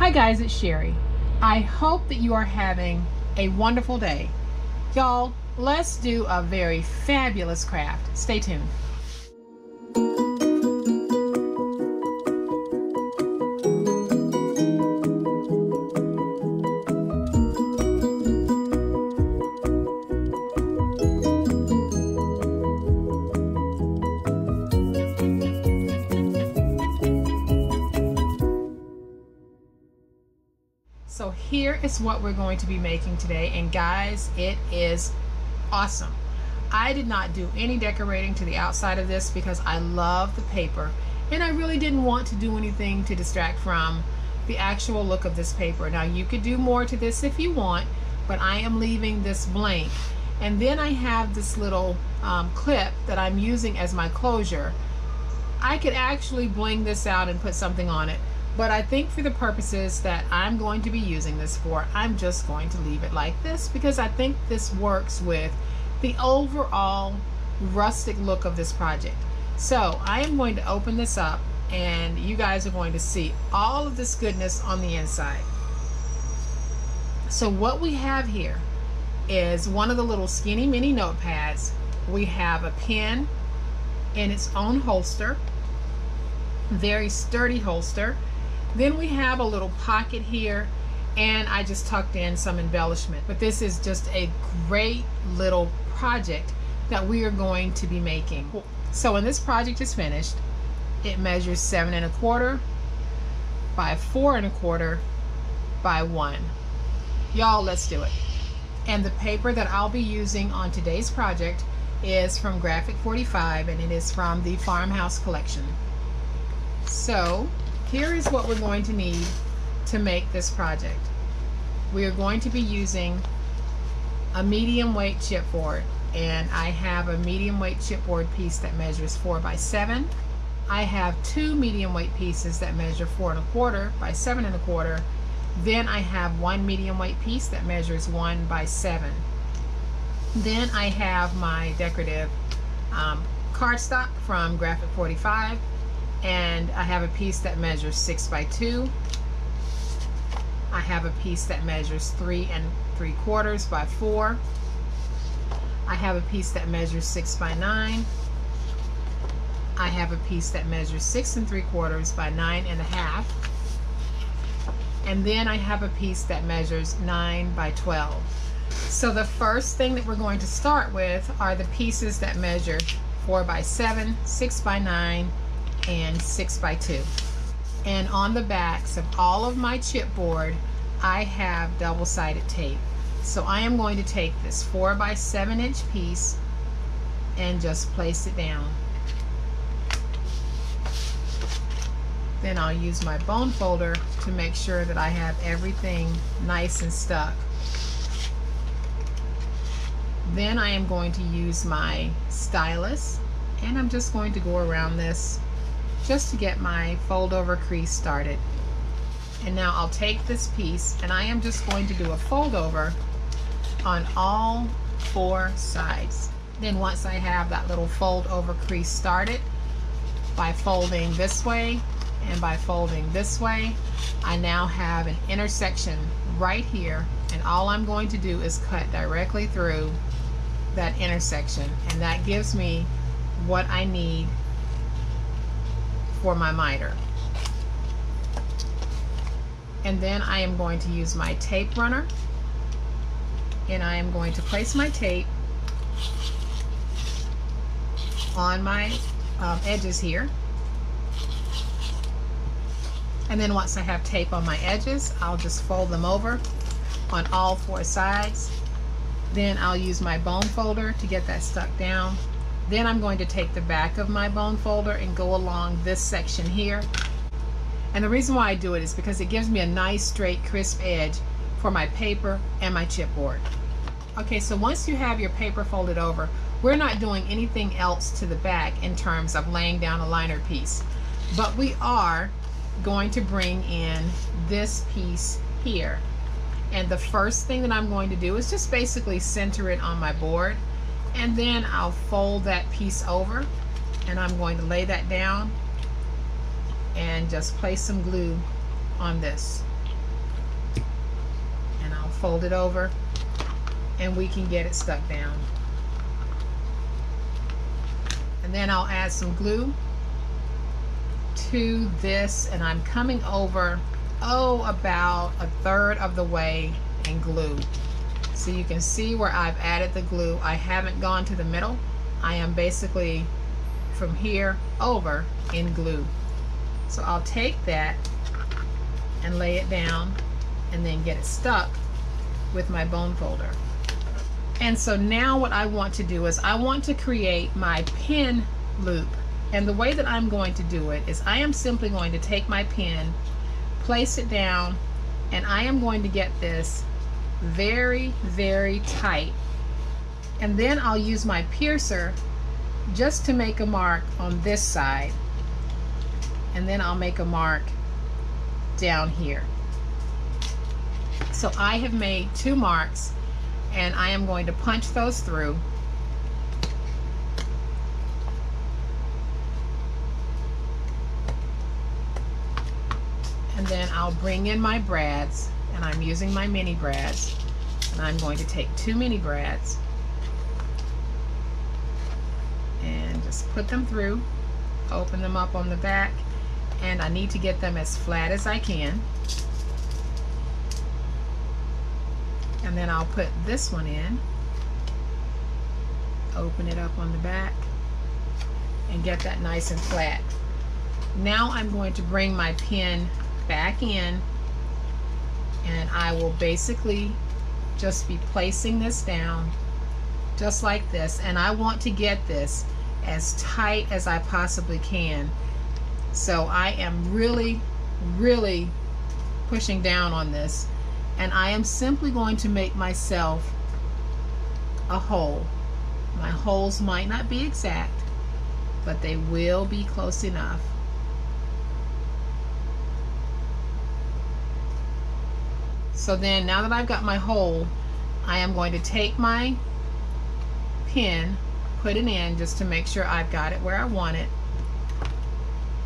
Hi guys, it's Sherry. I hope that you are having a wonderful day. Y'all, let's do a very fabulous craft. Stay tuned. So here is what we're going to be making today, and guys, it is awesome. I did not do any decorating to the outside of this because I love the paper and I really didn't want to do anything to distract from the actual look of this paper. Now you could do more to this if you want, but I am leaving this blank. And then I have this little clip that I'm using as my closure. I could actually bling this out and put something on it, but I think for the purposes that I'm going to be using this for, I'm just going to leave it like this because I think this works with the overall rustic look of this project. So I am going to open this up and you guys are going to see all of this goodness on the inside. So what we have here is one of the little skinny mini notepads. We have a pen in its own holster, very sturdy holster. Then we have a little pocket here, and I just tucked in some embellishment. But this is just a great little project that we are going to be making. So when this project is finished, it measures 7 1/4 by 4 1/4 by 1. Y'all, let's do it. And the paper that I'll be using on today's project is from Graphic 45, and it is from the Farmhouse collection. So here is what we're going to need to make this project. We are going to be using a medium weight chipboard, and I have a medium weight chipboard piece that measures 4 by 7. I have 2 medium weight pieces that measure 4 1/4 by 7 1/4. Then I have 1 medium weight piece that measures 1 by 7. Then I have my decorative cardstock from Graphic 45, and I have a piece that measures 6 by 2. I have a piece that measures 3 3/4 by 4. I have a piece that measures 6 by 9. I have a piece that measures 6 3/4 by 9 1/2. And then I have a piece that measures 9 by 12. So the first thing that we're going to start with are the pieces that measure 4 by 7, 6 by 9, and 6 by 2. And on the backs of all of my chipboard, I have double-sided tape. So I am going to take this 4 by 7 inch piece and just place it down. Then I'll use my bone folder to make sure that I have everything nice and stuck. Then I am going to use my stylus, and I'm just going to go around this just to get my fold over crease started. And now I'll take this piece and I am just going to do a fold over on all 4 sides. Then once I have that little fold over crease started, by folding this way and by folding this way, I now have an intersection right here, and all I'm going to do is cut directly through that intersection, and that gives me what I need for my miter. And then I am going to use my tape runner, and I am going to place my tape on my edges here. And then once I have tape on my edges, I'll just fold them over on all 4 sides. Then I'll use my bone folder to get that stuck down. Then I'm going to take the back of my bone folder and go along this section here. And the reason why I do it is because it gives me a nice straight crisp edge for my paper and my chipboard. Okay, so once you have your paper folded over, we're not doing anything else to the back in terms of laying down a liner piece, but we are going to bring in this piece here. And the first thing that I'm going to do is just basically center it on my board, and then I'll fold that piece over, and I'm going to lay that down and just place some glue on this. I'll fold it over and we can get it stuck down. And then I'll add some glue to this, and I'm coming over, about a third of the way in glue. So you can see where I've added the glue. I haven't gone to the middle. I am basically from here over in glue. So I'll take that and lay it down and then get it stuck with my bone folder. And so now what I want to do is I want to create my pin loop. And the way that I'm going to do it is I am simply going to take my pin, place it down, and I am going to get this very, very tight. And then I'll use my piercer just to make a mark on this side. And then I'll make a mark down here. So I have made 2 marks, and I am going to punch those through. And then I'll bring in my brads, and I'm using my mini brads, and I'm going to take 2 mini brads and just put them through, open them up on the back, and I need to get them as flat as I can. And then I'll put this one in, open it up on the back, and get that nice and flat. Now I'm going to bring my pin back in, and I will basically just be placing this down just like this, and I want to get this as tight as I possibly can. So I am really pushing down on this, and I am simply going to make myself a hole. My holes might not be exact, but they will be close enough. So then, now that I've got my hole, I am going to take my pin, put it in just to make sure I've got it where I want it.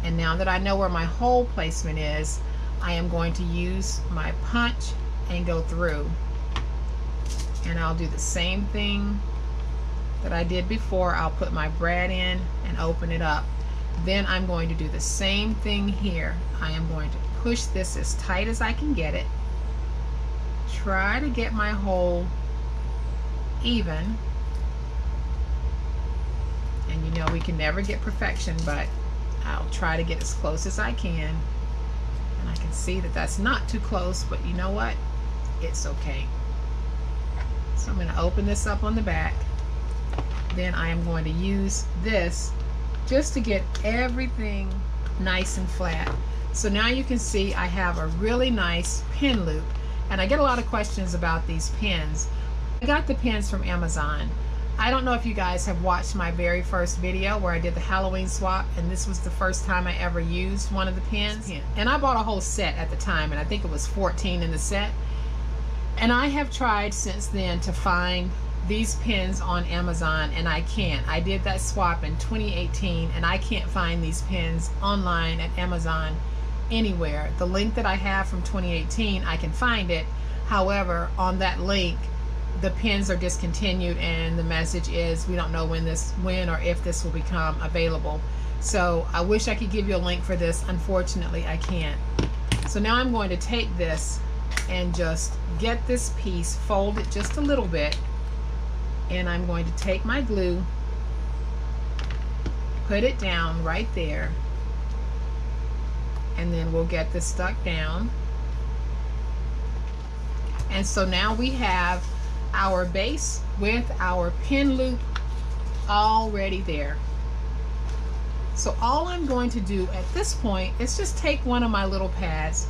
And now that I know where my hole placement is, I am going to use my punch and go through. And I'll do the same thing that I did before. I'll put my brad in and open it up. Then I'm going to do the same thing here. I am going to push this as tight as I can get it. Try to get my hole even. And you know, we can never get perfection, but I'll try to get as close as I can. And I can see that that's not too close, but you know what? It's okay. So I'm going to open this up on the back. Then I am going to use this just to get everything nice and flat. So now you can see I have a really nice pin loop. And I get a lot of questions about these pins. I got the pins from Amazon. I don't know if you guys have watched my very first video where I did the Halloween swap, and this was the first time I ever used one of the pins. And I bought a whole set at the time, and I think it was 14 in the set. And I have tried since then to find these pins on Amazon, and I can't. I did that swap in 2018, and I can't find these pins online at Amazon anywhere. The link that I have from 2018, I can find it. However, on that link, the pins are discontinued, and the message is we don't know when or if this will become available. So I wish I could give you a link for this. Unfortunately, I can't. So now I'm going to take this and just get this piece, fold it just a little bit, and I'm going to take my glue, put it down right there, and then we'll get this stuck down. And so now we have our base with our pin loop already there. So all I'm going to do at this point is just take one of my little pads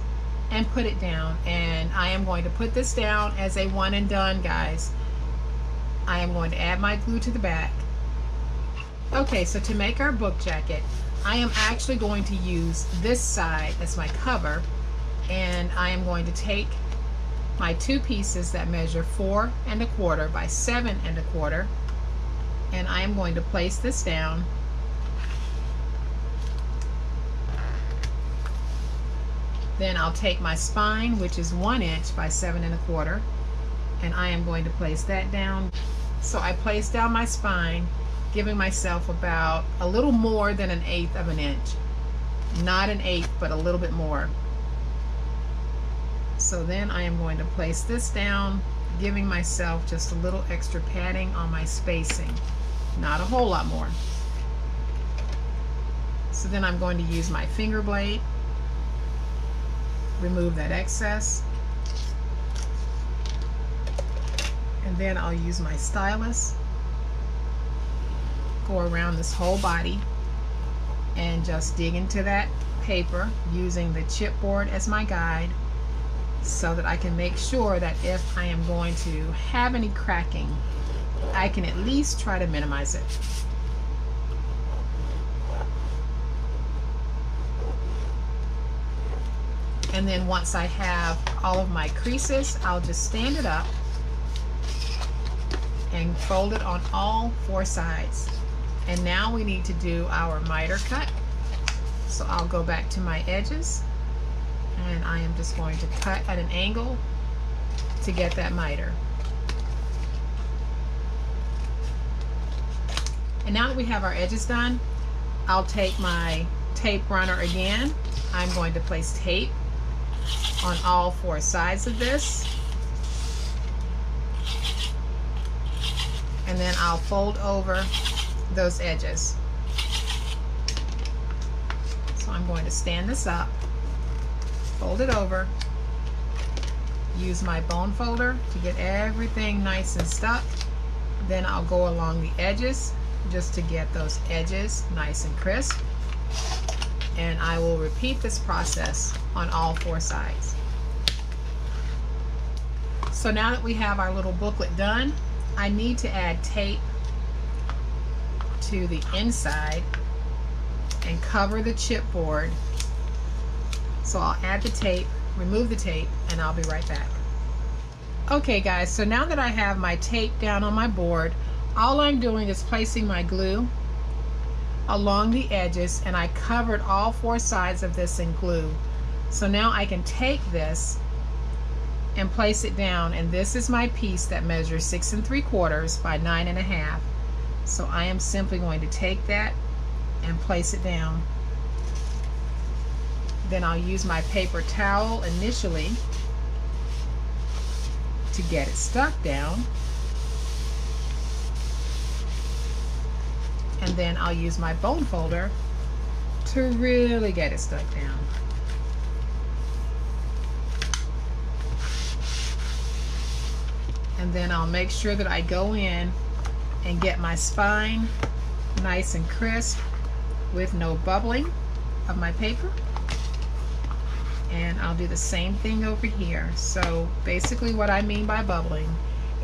and put it down, and I am going to put this down as a one and done, guys. I am going to add my glue to the back. Okay, so to make our book jacket, I am actually going to use this side as my cover, and I am going to take my 2 pieces that measure 4 1/4 by 7 1/4, and I am going to place this down. Then I'll take my spine, which is 1 inch by 7 1/4, and I am going to place that down. So I place down my spine, giving myself about a little more than 1/8 of an inch. Not 1/8, but a little bit more. So then I am going to place this down, giving myself just a little extra padding on my spacing. Not a whole lot more. So then I'm going to use my finger blade, remove that excess, and then I'll use my stylus, go around this whole body, and just dig into that paper using the chipboard as my guide, so that I can make sure that if I am going to have any cracking, I can at least try to minimize it. And then once I have all of my creases, I'll just stand it up and fold it on all 4 sides. And now we need to do our miter cut. So I'll go back to my edges, and I am just going to cut at an angle to get that miter. And now that we have our edges done, I'll take my tape runner again. I'm going to place tape on all 4 sides of this, and then I'll fold over those edges. So I'm going to stand this up, fold it over, use my bone folder to get everything nice and stuck. Then I'll go along the edges just to get those edges nice and crisp, and I will repeat this process on all 4 sides. So now that we have our little booklet done, I need to add tape to the inside and cover the chipboard. So I'll add the tape, remove the tape, and I'll be right back. Okay guys, so now that I have my tape down on my board, all I'm doing is placing my glue along the edges, and I covered all 4 sides of this in glue. So now I can take this and place it down, and this is my piece that measures 6 3/4 by 9 1/2. So I am simply going to take that and place it down. Then I'll use my paper towel initially to get it stuck down, and then I'll use my bone folder to really get it stuck down. And then I'll make sure that I go in and get my spine nice and crisp with no bubbling of my paper. And I'll do the same thing over here. So basically what I mean by bubbling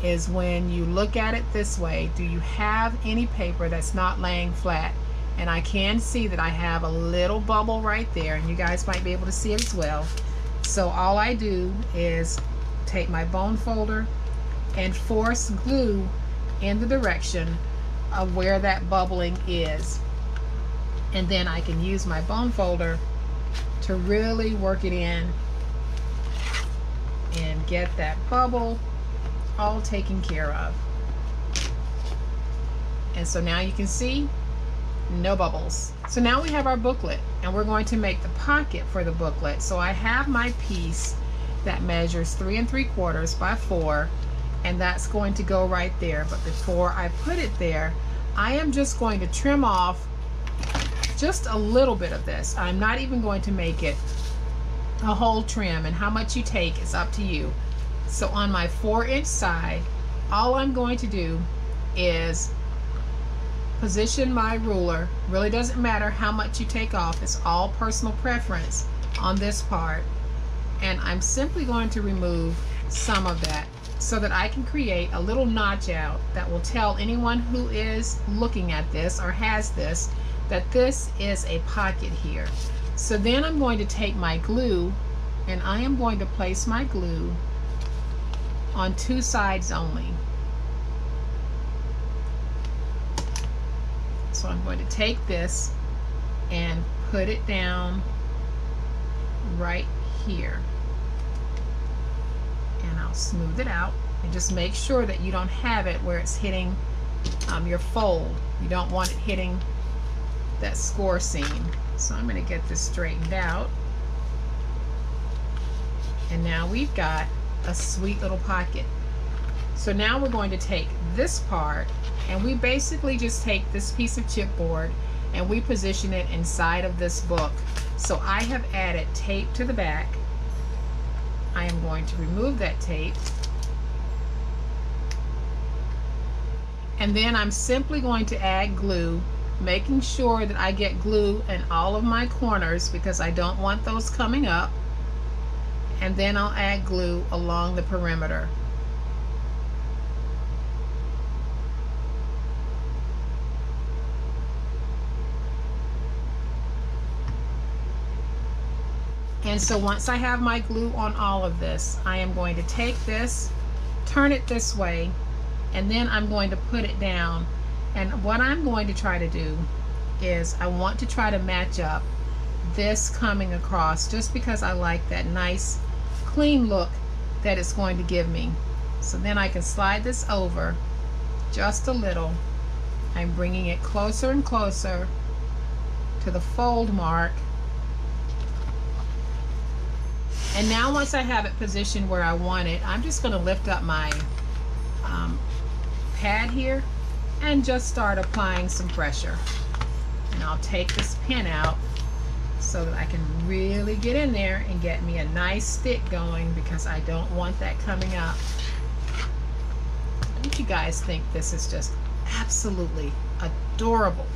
is when you look at it this way, do you have any paper that's not laying flat? And I can see that I have a little bubble right there, and you guys might be able to see it as well. So all I do is take my bone folder and force glue in the direction of where that bubbling is, and then I can use my bone folder to really work it in and get that bubble all taken care of. And so now you can see no bubbles. So now we have our booklet, and we're going to make the pocket for the booklet. So I have my piece that measures 3 3/4 by 4, and that's going to go right there. But before I put it there, I am just going to trim off just a little bit of this. I'm not even going to make it a whole trim, and how much you take is up to you. So on my 4-inch side, all I'm going to do is position my ruler. Really doesn't matter how much you take off, it's all personal preference on this part. And I'm simply going to remove some of that so that I can create a little notch out that will tell anyone who is looking at this or has this that this is a pocket here. So then I'm going to take my glue, and I am going to place my glue on 2 sides only. So I'm going to take this and put it down right here, and I'll smooth it out. And just make sure that you don't have it where it's hitting your fold. You don't want it hitting that score seam. So I'm going to get this straightened out. And now we've got a sweet little pocket. So now we're going to take this part, and we basically just take this piece of chipboard and we position it inside of this book. So I have added tape to the back. I am going to remove that tape. And then I'm simply going to add glue, making sure that I get glue in all of my corners because I don't want those coming up. And then I'll add glue along the perimeter. And so once I have my glue on all of this, I am going to take this, turn it this way, and then I'm going to put it down. And what I'm going to try to do is I want to try to match up this coming across, just because I like that nice clean look that it's going to give me. So then I can slide this over just a little. I'm bringing it closer and closer to the fold mark. And now once I have it positioned where I want it, I'm just going to lift up my pad here and just start applying some pressure. And I'll take this pin out so that I can really get in there and get me a nice stick going, because I don't want that coming up. Don't you guys think this is just absolutely adorable?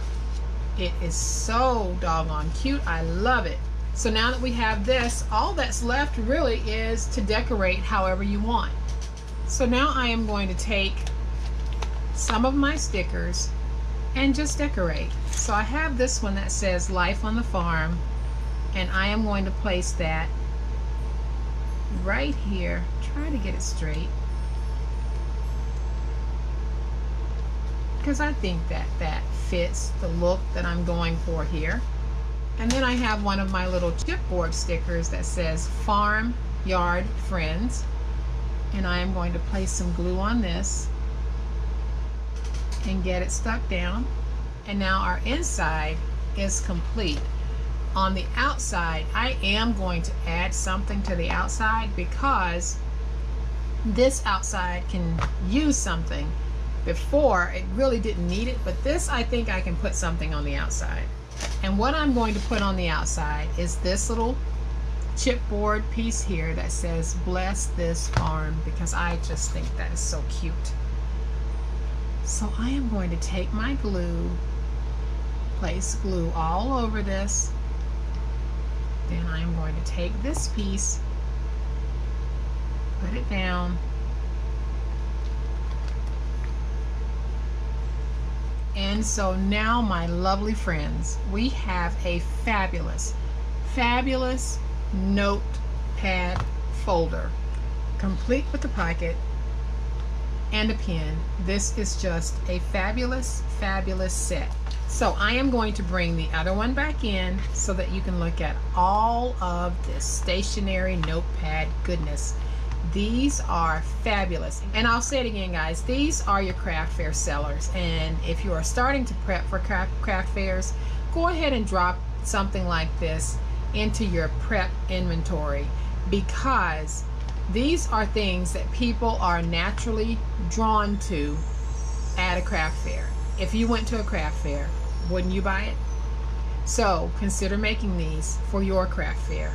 It is so doggone cute. I love it. So now that we have this, all that's left really is to decorate however you want. So now I am going to take some of my stickers and just decorate. So I have this one that says Life on the Farm, and I am going to place that right here. Try to get it straight, because I think that that fits the look that I'm going for here. And then I have one of my little chipboard stickers that says Farm Yard Friends, and I am going to place some glue on this and get it stuck down. And now our inside is complete. On the outside, I am going to add something to the outside because this outside can use something. Before, it really didn't need it, but this, I think I can put something on the outside. And what I'm going to put on the outside is this little chipboard piece here that says Bless This Farm, because I just think that is so cute. So I am going to take my glue, place glue all over this. Then I am going to take this piece, put it down, and so now, my lovely friends, we have a fabulous, fabulous notepad folder, complete with a pocket and a pen. This is just a fabulous, fabulous set. So I am going to bring the other one back in so that you can look at all of this stationery notepad goodness. These are fabulous. And I'll say it again, guys, these are your craft fair sellers. And if you are starting to prep for craft fairs, go ahead and drop something like this into your prep inventory, because these are things that people are naturally drawn to at a craft fair. If you went to a craft fair, wouldn't you buy it? So consider making these for your craft fair.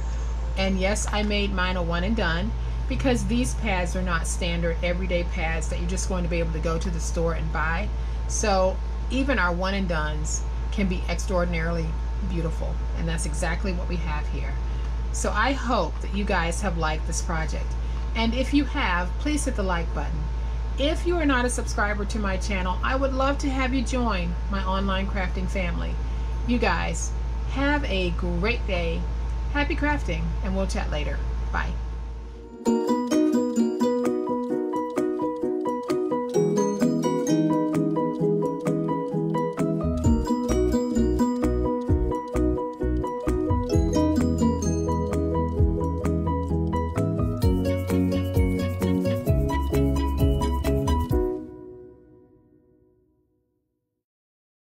And yes, I made mine a one and done, because these pads are not standard everyday pads that you're just going to be able to go to the store and buy. So even our one and dones can be extraordinarily beautiful, and that's exactly what we have here. So I hope that you guys have liked this project, and if you have, please hit the like button. If you are not a subscriber to my channel, I would love to have you join my online crafting family. You guys have a great day, happy crafting, and we'll chat later. Bye.